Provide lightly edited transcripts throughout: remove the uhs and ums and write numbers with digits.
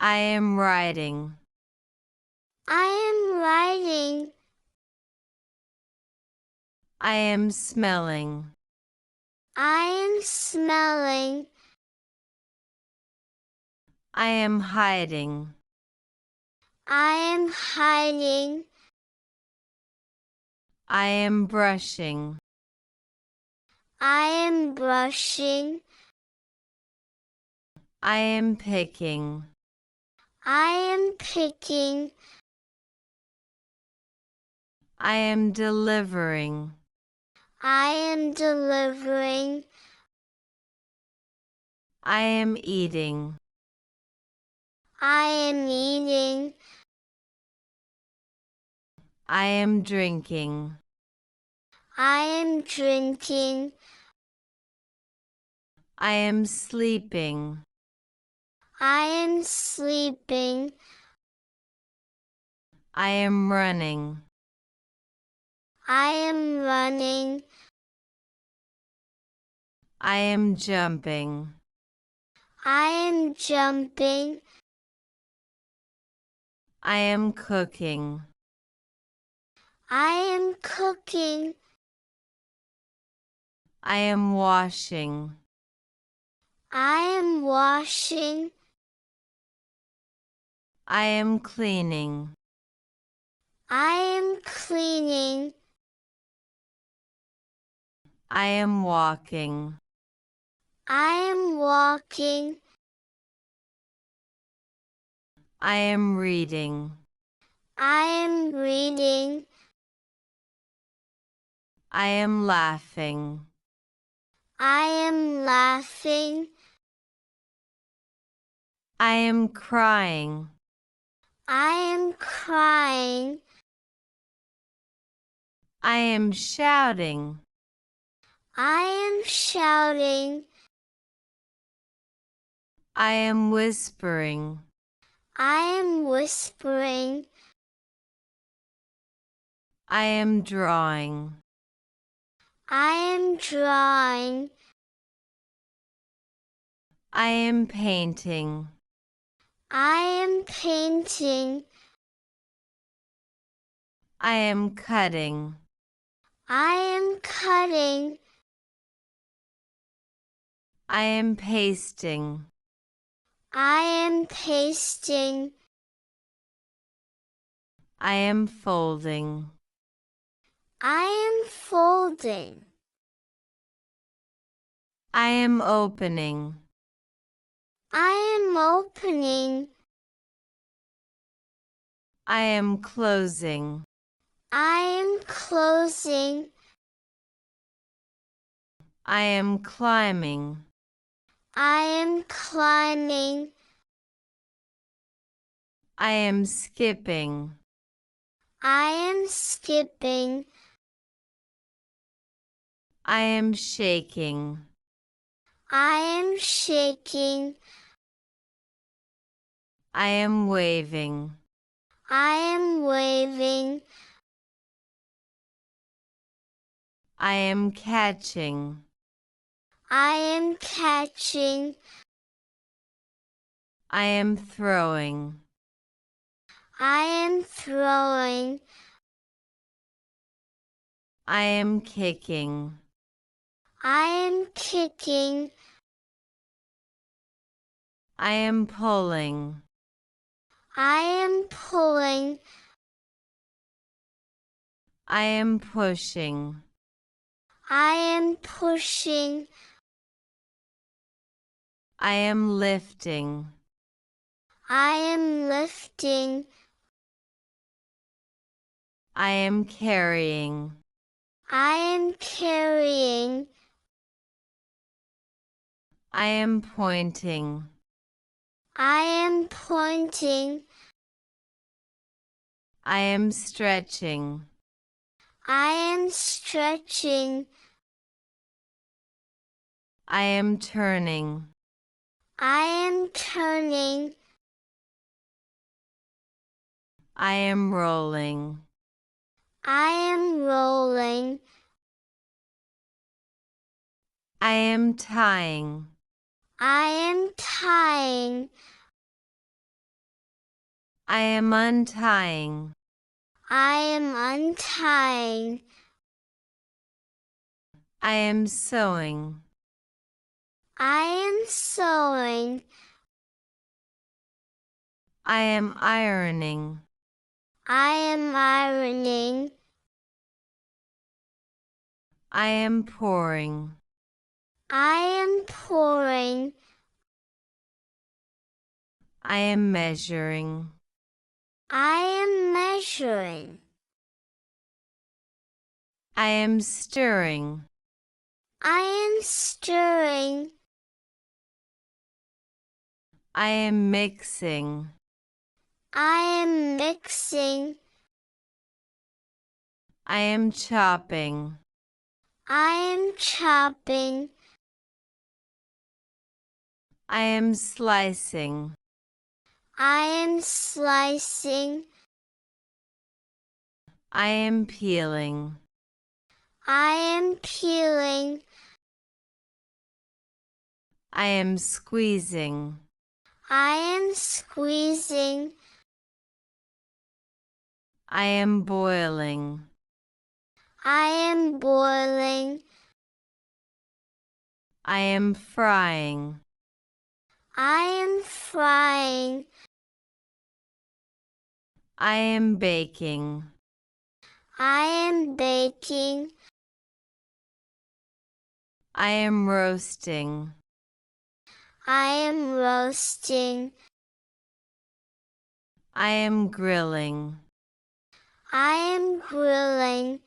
I am writing. I am writing. I am smelling. I am smelling. I am hiding. I am hiding. I am brushing. I am brushing. I am picking. I am picking. I am delivering. I am delivering. I am eating. I am eating. I am drinking. I am drinking. I am sleeping. I am sleeping. I am running. I am running. I am jumping. I am jumping. I am cooking. I am cooking. I am washing. I am washing. I am cleaning. I am cleaning. I am walking. I am walking. I am reading. I am reading. I am laughing. I am laughing. I am crying. I am crying. I am shouting. I am shouting. I am whispering. I am whispering. I am drawing. I am drawing. I am painting. I am painting. I am cutting. I am cutting. I am pasting. I am pasting. I am folding. I am folding. I am opening. I am opening. I am closing. I am closing. I am climbing. I am climbing. I am skipping. I am skipping. I am shaking. I am shaking. I am waving. I am waving. I am catching. I am catching. I am throwing. I am throwing. I am kicking. I am kicking. I am pulling. I am pulling. I am pushing. I am pushing. I am lifting. I am lifting. I am carrying. I am carrying. I am pointing. I am pointing. I am stretching. I am stretching. I am turning. I am turning. I am rolling. I am rolling. I am tying. I am tying. I am untying. I am untying. I am sewing. I am sewing. I am ironing. I am ironing. I am pouring. I am pouring. I am measuring. I am measuring. I am stirring. I am stirring. I am mixing. I am mixing. I am chopping. I am chopping. I am slicing. I am slicing. I am peeling. I am peeling. I am squeezing. I am squeezing. I am boiling. I am boiling. I am frying. I am frying. I am baking. I am baking. I am roasting. I am roasting. I am grilling. I am grilling.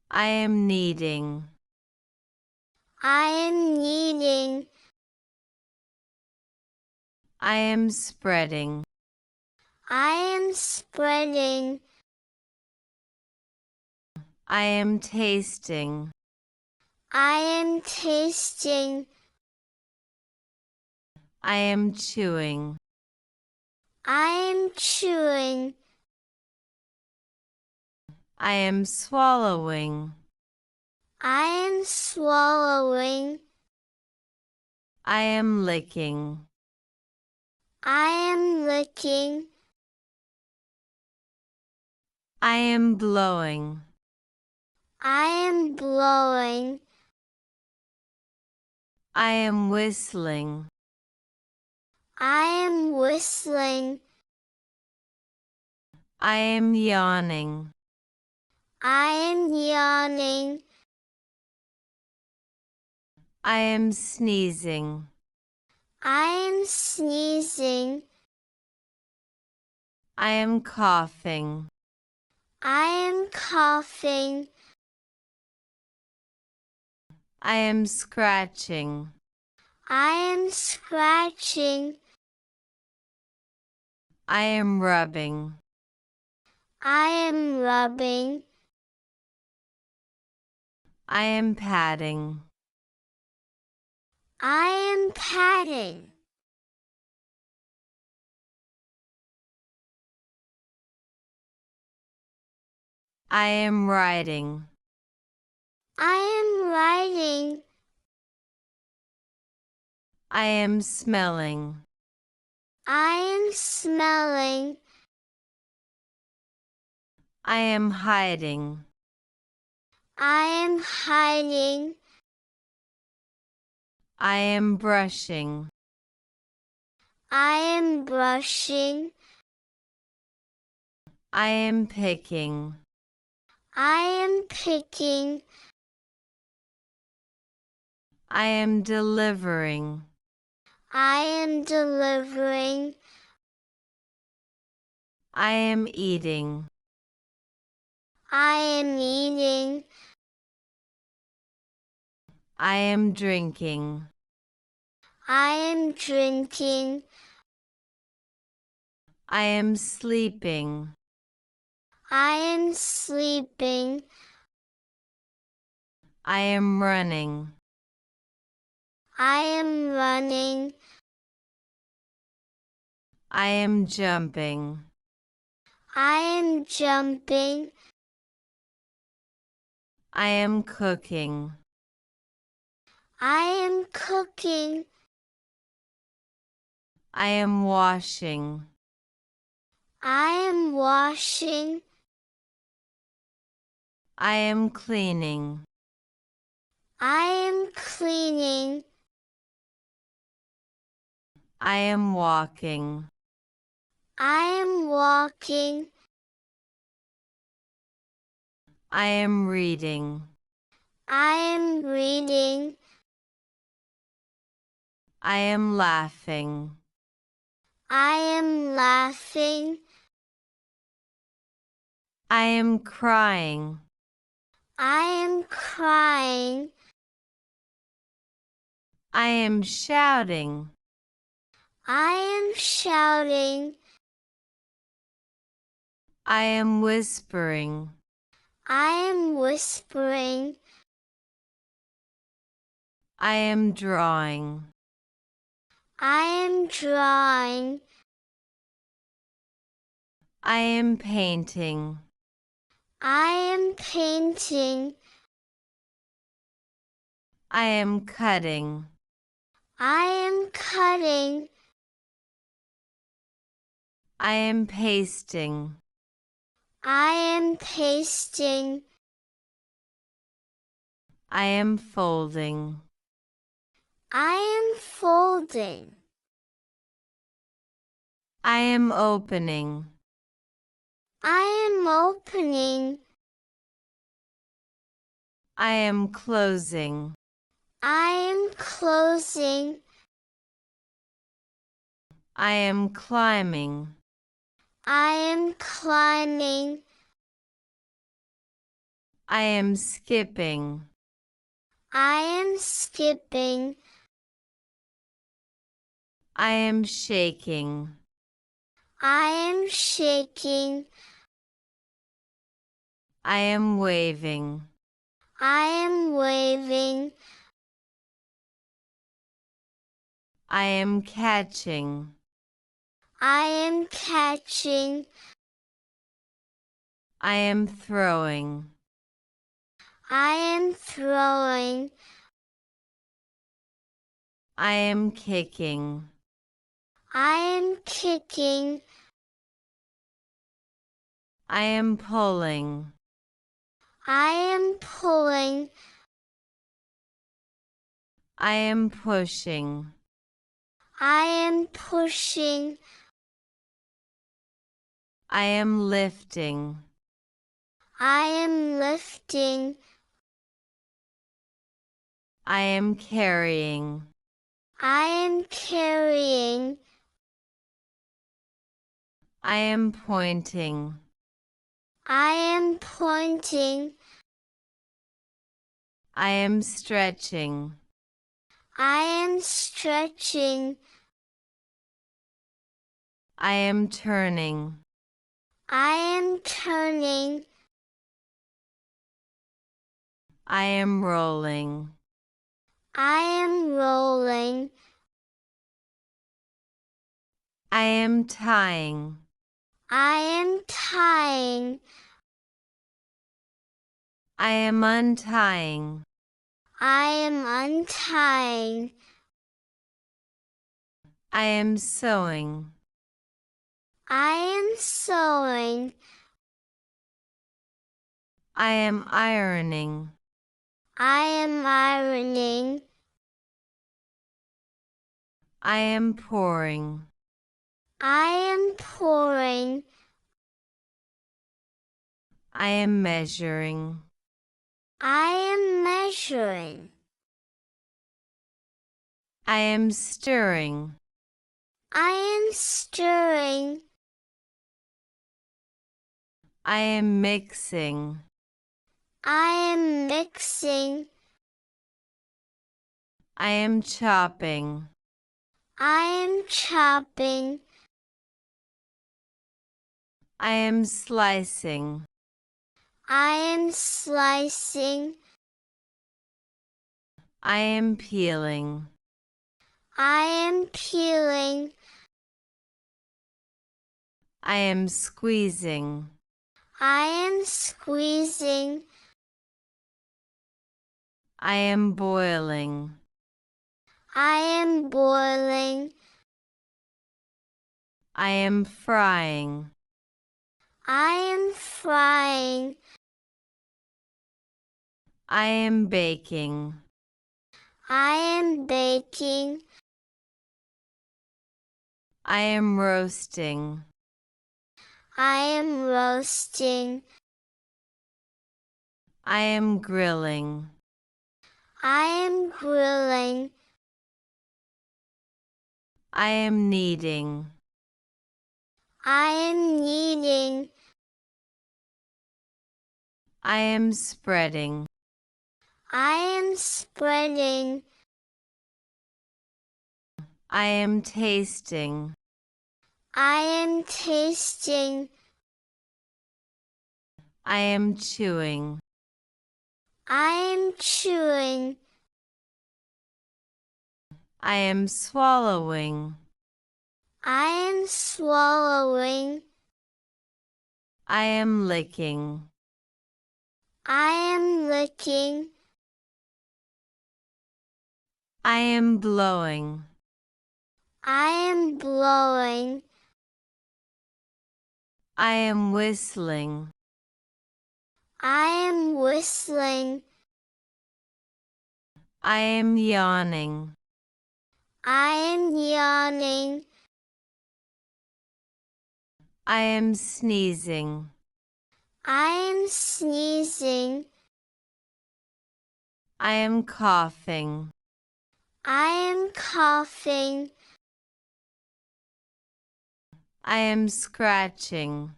I am kneading. I am kneading. I am spreading. I am spreading. I am tasting. I am tasting. I am chewing. I am chewing. I am swallowing. I am swallowing. I am licking. I am licking. I am blowing. I am blowing. I am whistling. I am whistling. I am yawning. I am yawning. I am sneezing. I am sneezing. I am coughing. I am coughing. I am scratching. I am scratching. I am rubbing. I am rubbing. I am patting. I am patting. I am writing. I am writing. I am smelling. I am smelling. I am hiding. I am hiding. I am brushing. I am brushing. I am picking. I am picking. I am delivering. I am delivering. I am eating. I am eating. I am drinking. I am drinking. I am sleeping. I am sleeping. I am running. I am running. I am jumping. I am jumping. I am cooking. I am cooking. I am washing. I am washing. I am cleaning. I am cleaning. I am walking. I am walking. I am reading. I am reading. I am laughing. I am laughing. I am crying. I am crying. I am shouting. I am shouting. I am whispering. I am whispering. I am drawing. I am drawing. I am painting. I am painting. I am cutting. I am cutting. I am pasting. I am pasting. I am folding. I am folding. I am opening. I am opening. I am closing. I am closing. I am climbing. I am climbing. I am skipping. I am skipping. I am shaking. I am shaking. I am waving. I am waving. I am catching. I am catching. I am throwing. I am throwing. I am kicking. I am kicking. I am pulling. I am pulling. I am pushing. I am pushing. I am lifting. I am lifting. I am carrying. I am carrying. I am pointing. I am pointing. I am stretching. I am stretching. I am turning. I am turning. I am rolling. I am rolling. I am tying. I am tying. I am untying. I am untying. I am sewing. I am sewing. I am ironing. I am ironing. I am pouring. I am pouring. I am measuring. I am measuring. I am stirring. I am stirring. I am mixing. I am mixing. I am chopping. I am chopping. I am slicing. I am slicing. I am peeling. I am peeling. I am squeezing. I am squeezing. I am boiling. I am boiling. I am frying. I am frying. I am baking. I am baking. I am roasting. I am roasting. I am grilling. I am grilling. I am kneading. I am kneading. I am spreading. I am spreading. I am tasting. I am tasting. I am chewing. I am chewing. I am swallowing. I am swallowing. I am licking. I am licking. I am blowing. I am blowing. I am whistling. I am whistling. I am yawning. I am yawning. I am sneezing. I am sneezing. I am coughing. I am coughing. I am scratching.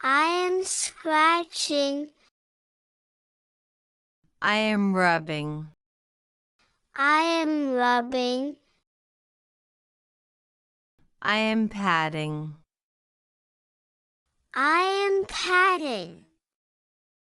I am scratching. I am rubbing. I am rubbing. I am patting. I am patting.